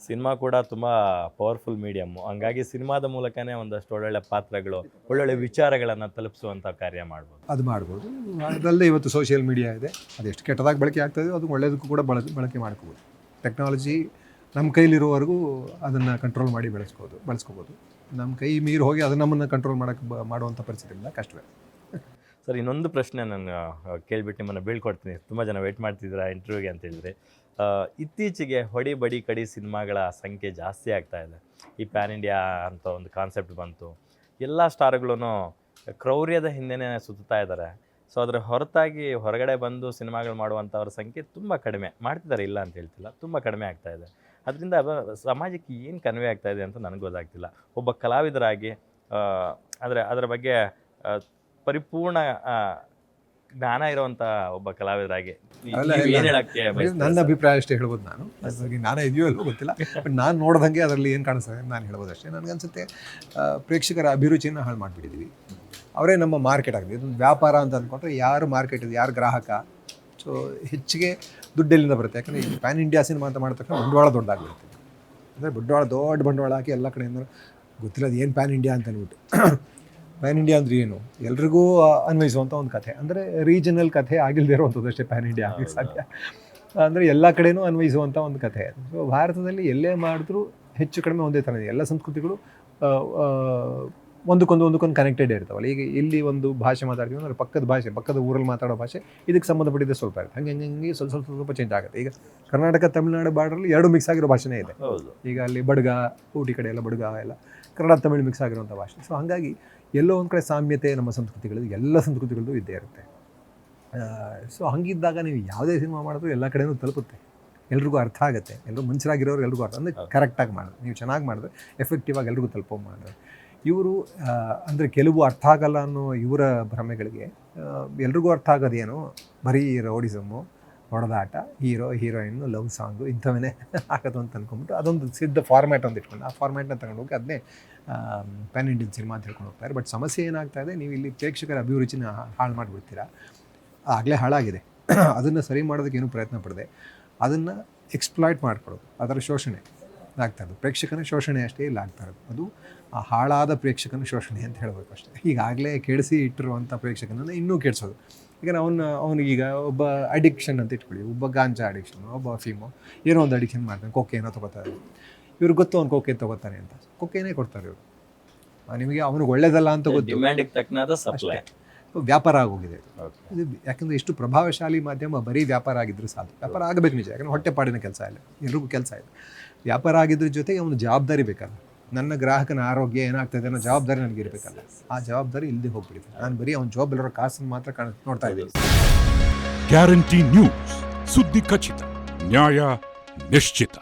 Cinema ಕೂಡ ತುಂಬ powerful medium, ಹಂಗಾಗಿ ಸಿನಿಮಾದ ಮೂಲಕನೇ ಒಂದಷ್ಟು ಒಳ್ಳೊಳ್ಳೆ ಪಾತ್ರಗಳು, ಒಳ್ಳೊಳ್ಳೆ ವಿಚಾರಗಳನ್ನು ತಲುಪಿಸುವಂಥ ಕಾರ್ಯ ಮಾಡ್ಬೋದು. ಅದು ಮಾಡ್ಬೋದು. ಅದಲ್ಲದೆ ಇವತ್ತು ಸೋಷಿಯಲ್ ಮೀಡಿಯಾ ಇದೆ, ಅದೆಷ್ಟು ಕೆಟ್ಟದಾಗಿ ಬಳಕೆ ಆಗ್ತಾಯಿದೆ ಅದು ಒಳ್ಳೆಯದಕ್ಕೂ ಕೂಡ ಬಳಕೆ ಮಾಡ್ಕೋಬೋದು. ಟೆಕ್ನಾಲಜಿ ನಮ್ಮ ಕೈಲಿರೋವರೆಗೂ ಅದನ್ನು ಕಂಟ್ರೋಲ್ ಮಾಡಿ ಬಳಸ್ಕೋಬೋದು. ನಮ್ಮ ಕೈ ಮೀರಿ ಹೋಗಿ ಅದು ನಮ್ಮನ್ನು ಕಂಟ್ರೋಲ್ ಮಾಡುವಂಥ ಪರಿಸ್ಥಿತಿಯಿಂದ ಕಷ್ಟವೇ. ಸರ್, ಇನ್ನೊಂದು ಪ್ರಶ್ನೆ ನಾನು ಕೇಳಿಬಿಟ್ಟು ನಿಮ್ಮನ್ನು ಬೀಳ್ಕೊಡ್ತೀನಿ. ತುಂಬ ಜನ ವೆಯ್ಟ್ ಮಾಡ್ತಿದ್ದೀರಾ ಇಂಟರ್ವ್ಯೂಗೆ ಅಂತ ಹೇಳಿದ್ರೆ, ಇತ್ತೀಚೆಗೆ ಹೊಡಿ ಬಡಿ ಕಡಿ ಸಿನಿಮಾಗಳ ಸಂಖ್ಯೆ ಜಾಸ್ತಿ ಆಗ್ತಾ ಇದೆ. ಈ ಪ್ಯಾನ್ ಇಂಡಿಯಾ ಅಂತ ಒಂದು ಕಾನ್ಸೆಪ್ಟ್ ಬಂತು, ಎಲ್ಲ ಸ್ಟಾರ್ಗಳೂ ಕ್ರೌರ್ಯದ ಹಿಂದೆನೇ ಸುತ್ತಾ ಇದ್ದಾರೆ. ಸೊ ಅದರ ಹೊರತಾಗಿ ಹೊರಗಡೆ ಬಂದು ಸಿನಿಮಾಗಳು ಮಾಡುವಂಥವ್ರ ಸಂಖ್ಯೆ ತುಂಬ ಕಡಿಮೆ ಮಾಡ್ತಿದ್ದಾರೆ, ಇಲ್ಲ ಅಂತ ಹೇಳ್ತಿಲ್ಲ, ತುಂಬ ಕಡಿಮೆ ಆಗ್ತಾ ಇದೆ. ಅದರಿಂದ ಸಮಾಜಕ್ಕೆ ಏನು ಕನ್ವೆ ಆಗ್ತಾ ಇದೆ ಅಂತ ನನಗೆ ಗೊತ್ತಾಗ್ತಿಲ್ಲ. ಒಬ್ಬ ಕಲಾವಿದರಾಗಿ ಅಂದರೆ ಅದರ ಬಗ್ಗೆ ಪರಿಪೂರ್ಣ ಜ್ಞಾನ ಇರುವಂಥ ಒಬ್ಬ ಕಲಾವಿದರಾಗಿ ನನ್ನ ಅಭಿಪ್ರಾಯ ಅಷ್ಟೇ ಹೇಳ್ಬೋದು. ನಾನು ಅದಕ್ಕೆ ನಾನೇ ಇದೆಯೋ ಅಲ್ಲೋ ಗೊತ್ತಿಲ್ಲ, ಬಟ್ ನಾನು ನೋಡ್ದಂಗೆ ಅದರಲ್ಲಿ ಏನು ಕಾಣಿಸ್ತದೆ ನಾನು ಹೇಳ್ಬೋದು ಅಷ್ಟೇ. ನನಗನ್ಸುತ್ತೆ ಪ್ರೇಕ್ಷಕರ ಅಭಿರುಚಿನ ಹಾಳು ಮಾಡಿಬಿಟ್ಟಿದ್ದೀವಿ. ಅವರೇ ನಮ್ಮ ಮಾರ್ಕೆಟ್ ಆಗಿದೆ. ಇದೊಂದು ವ್ಯಾಪಾರ ಅಂತ ಅಂದ್ಕೊಂಡ್ರೆ ಯಾರು ಮಾರ್ಕೆಟ್ ಇದೆ, ಯಾರು ಗ್ರಾಹಕ, ಸೊ ಹೆಚ್ಚಿಗೆ ದುಡ್ಡೆಲ್ಲಿಂದ ಬರುತ್ತೆ. ಯಾಕಂದರೆ ಈ ಪ್ಯಾನ್ ಇಂಡಿಯಾ ಸಿನಿಮಾ ಅಂತ ಮಾಡಿದ ತಕ್ಷಣ ಬಂಡವಾಳ ದೊಡ್ಡದಾಗ್ಬಿಡುತ್ತೆ. ಅಂದರೆ ದೊಡ್ಡ ಬಂಡವಾಳ ಹಾಕಿ ಎಲ್ಲ ಕಡೆಯಿಂದ ಗೊತ್ತಿಲ್ಲ ಅದು ಏನು ಪ್ಯಾನ್ ಇಂಡಿಯಾ ಅಂತ ಅಂದ್ಬಿಟ್ಟು. ಪ್ಯಾನ್ ಇಂಡಿಯಾ ಅಂದರೆ ಏನು, ಎಲ್ರಿಗೂ ಅನ್ವಯಿಸುವಂಥ ಒಂದು ಕಥೆ. ಅಂದರೆ ರೀಜನಲ್ ಕಥೆ ಆಗಿಲ್ಲದೆ ಇರುವಂಥದ್ದು ಅಷ್ಟೇ ಪ್ಯಾನ್ ಇಂಡಿಯಾ ಆಗಲಿಕ್ಕೆ ಸಾಧ್ಯ. ಅಂದರೆ ಎಲ್ಲ ಕಡೆಯೂ ಅನ್ವಯಿಸುವಂಥ ಒಂದು ಕಥೆ. ಸೊ ಭಾರತದಲ್ಲಿ ಎಲ್ಲೇ ಮಾಡಿದ್ರೂ ಹೆಚ್ಚು ಕಡಿಮೆ ಒಂದೇ ಥರ ಇದೆ. ಎಲ್ಲ ಸಂಸ್ಕೃತಿಗಳು ಒಂದಕ್ಕೊಂದು ಕನೆಕ್ಟೆಡ್ ಇರ್ತಾವಲ್ಲ. ಈಗ ಇಲ್ಲಿ ಒಂದು ಭಾಷೆ ಮಾತಾಡ್ತೀವಿ ಅಂದರೆ ಪಕ್ಕದ ಊರಲ್ಲಿ ಮಾತಾಡೋ ಭಾಷೆ ಇದಕ್ಕೆ ಸಂಬಂಧಪಟ್ಟಿದ್ದೆ ಸ್ವಲ್ಪ ಇರುತ್ತೆ. ಹಂಗೆ ಸ್ವಲ್ಪ ಚೇಂಜ್ ಆಗುತ್ತೆ. ಈಗ ಕರ್ನಾಟಕ ತಮಿಳುನಾಡು ಬಾರ್ಡ್ರಲ್ಲಿ ಎರಡು ಮಿಕ್ಸ್ ಆಗಿರೋ ಭಾಷೆನೇ ಇದೆ. ಈಗ ಅಲ್ಲಿ ಬಡ್ಗ, ಊಟಿ ಕಡೆ ಎಲ್ಲ ಬಡ್ಗ, ಎಲ್ಲ ಕನ್ನಡ ತಮಿಳು ಮಿಕ್ಸ್ ಆಗಿರುವಂಥ ಭಾಷೆ. ಸೊ ಹಾಗಾಗಿ ಎಲ್ಲೋ ಒಂದು ಕಡೆ ಸಾಮ್ಯತೆ ನಮ್ಮ ಸಂಸ್ಕೃತಿಗಳದ್ದು, ಎಲ್ಲ ಸಂಸ್ಕೃತಿಗಳದ್ದು ಇದ್ದೇ ಇರುತ್ತೆ. ಸೊ ಹಂಗಿದ್ದಾಗ ನೀವು ಯಾವುದೇ ಸಿನಿಮಾ ಮಾಡಿದ್ರು ಎಲ್ಲ ಕಡೆಯೂ ತಲುಪುತ್ತೆ, ಎಲ್ರಿಗೂ ಅರ್ಥ ಆಗುತ್ತೆ. ಎಲ್ಲರೂ ಮನುಷ್ಯರಾಗಿರೋರು ಎಲ್ರಿಗೂ ಅರ್ಥ ಅಂದರೆ ಕರೆಕ್ಟಾಗಿ ಮಾಡಿದ್ರೆ, ನೀವು ಚೆನ್ನಾಗಿ ಮಾಡಿದ್ರೆ, ಎಫೆಕ್ಟಿವ್ ಆಗಿ ಎಲ್ರಿಗೂ ತಲುಪೋ ಮಾಡಿದ್ರೆ. ಇವರು ಅಂದರೆ ಕೆಲವು ಅರ್ಥ ಆಗಲ್ಲ ಅನ್ನೋ ಇವರ ಭ್ರಮೆಗಳಿಗೆ ಎಲ್ರಿಗೂ ಅರ್ಥ ಆಗೋದೇನು, ಬರೀ ರೌಡಿಸಮ್ಮು, ಹೊಡೆದಾಟ, ಹೀರೋಯಿನ್ನು, ಲವ್ ಸಾಂಗು ಇಂಥವೇ ಆಗೋದು ಅಂತ ಅಂದ್ಕೊಂಡ್ಬಿಟ್ಟು ಅದೊಂದು ಸಿದ್ಧ ಫಾರ್ಮ್ಯಾಟ್ ಅಂತ ಇಟ್ಕೊಂಡು ಆ ಫಾರ್ಮ್ಯಾಟ್ನ ತಗೊಂಡೋಗಿ ಅದನ್ನೇ ಪ್ಯಾನ್ ಇಂಡಿಯನ್ ಸಿನಿಮಾ ಅಂತ ಹೇಳ್ಕೊಂಡು ಹೋಗ್ತಾರೆ. ಬಟ್ ಸಮಸ್ಯೆ ಏನಾಗ್ತಾ ಇದೆ, ನೀವು ಇಲ್ಲಿ ಪ್ರೇಕ್ಷಕರ ಅಭಿರುಚಿನ ಹಾಳು ಮಾಡಿಬಿಡ್ತೀರಾ. ಆಗಲೇ ಹಾಳಾಗಿದೆ. ಅದನ್ನು ಸರಿ ಮಾಡೋದಕ್ಕೆ ಏನೂ ಪ್ರಯತ್ನ ಪಡದೆ ಅದನ್ನು ಎಕ್ಸ್ಪ್ಲಾಯ್ಟ್ ಮಾಡ್ಕೊಳ್ಳೋದು, ಅದರ ಶೋಷಣೆ ಆಗ್ತಾ ಇರೋದು. ಪ್ರೇಕ್ಷಕನ ಶೋಷಣೆ ಅಷ್ಟೇ ಇಲ್ಲ ಆಗ್ತಾ ಇರೋದು. ಅದು ಆ ಹಾಳಾದ ಪ್ರೇಕ್ಷಕನ ಶೋಷಣೆ ಅಂತ ಹೇಳಬೇಕು ಅಷ್ಟೇ. ಈಗಾಗಲೇ ಕೆಡಿಸಿ ಇಟ್ಟಿರುವಂಥ ಪ್ರೇಕ್ಷಕನನ್ನು ಇನ್ನೂ ಕೆಡಿಸೋದು. ಈಗ ಅವನಿಗೀಗ ಒಬ್ಬ ಅಡಿಕ್ಷನ್ ಅಂತ ಇಟ್ಕೊಳ್ಳಿ, ಒಬ್ಬ ಗಾಂಜಾ ಅಡಿಕ್ಷನ್, ಒಬ್ಬ ಅಫೀಮು, ಏನೋ ಒಂದು ಅಡಿಕ್ಷನ್ ಮಾಡ್ತಾನೆ, ಕೊಕೇನೋ ತೊಗೋತಾರೆ. ಇವ್ರಿಗೆ ಗೊತ್ತು ಅವ್ನು ಕೊಕೇನ್ ತೊಗೋತಾನೆ ಅಂತ, ಕೊಕೇನೇ ಕೊಡ್ತಾರೆ ಇವರು. ನಿಮಗೆ ಅವನಿಗೆ ಒಳ್ಳೇದಲ್ಲ ಅಂತ ಗೊತ್ತು, ಡಿಮ್ಯಾಂಡಿಗೆ ತಕ್ಕನಾದ ಸಪ್ಲೈ, ವ್ಯಾಪಾರ ಆಗೋಗಿದೆ ಇದು. ಯಾಕಂದರೆ ಎಷ್ಟು ಪ್ರಭಾವಶಾಲಿ ಮಾಧ್ಯಮ ಬರೀ ವ್ಯಾಪಾರ ಆಗಿದ್ರೂ ಸಾಧ್ಯ. ವ್ಯಾಪಾರ ಆಗಬೇಕು ನಿಜ, ಯಾಕಂದರೆ ಹೊಟ್ಟೆಪಾಡಿನ ಕೆಲಸ ಇಲ್ಲ, ಎಲ್ರಿಗೂ ಕೆಲಸ ಇದೆ. ವ್ಯಾಪಾರ ಆಗಿದ್ರ ಜೊತೆಗೆ ಅವನು ಜವಾಬ್ದಾರಿ ಬೇಕಲ್ಲ. ನನ್ನ ಗ್ರಾಹಕನ ಆರೋಗ್ಯ ಏನಾಗ್ತದೆ ಅನ್ನೋ ಜವಾಬ್ದಾರಿ ನನಗಿರಬೇಕಲ್ಲ. ಆ ಜವಾಬ್ದಾರಿ ಇಲ್ಲದೆ ಹೋಗ್ಬಿಟ್ಟಿದೆ. ನಾನು ಬರೀ ಅವನ ಜಾಬ್ ಎಲ್ಲರೋ ಕಾಸನ್ನು ಮಾತ್ರ ನೋಡ್ತಾ ಇದ್ದೀನಿ. ಗ್ಯಾರಂಟಿ ನ್ಯೂಸ್, ಸುದ್ದಿ ಖಚಿತ, ನ್ಯಾಯ ನಿಶ್ಚಿತ.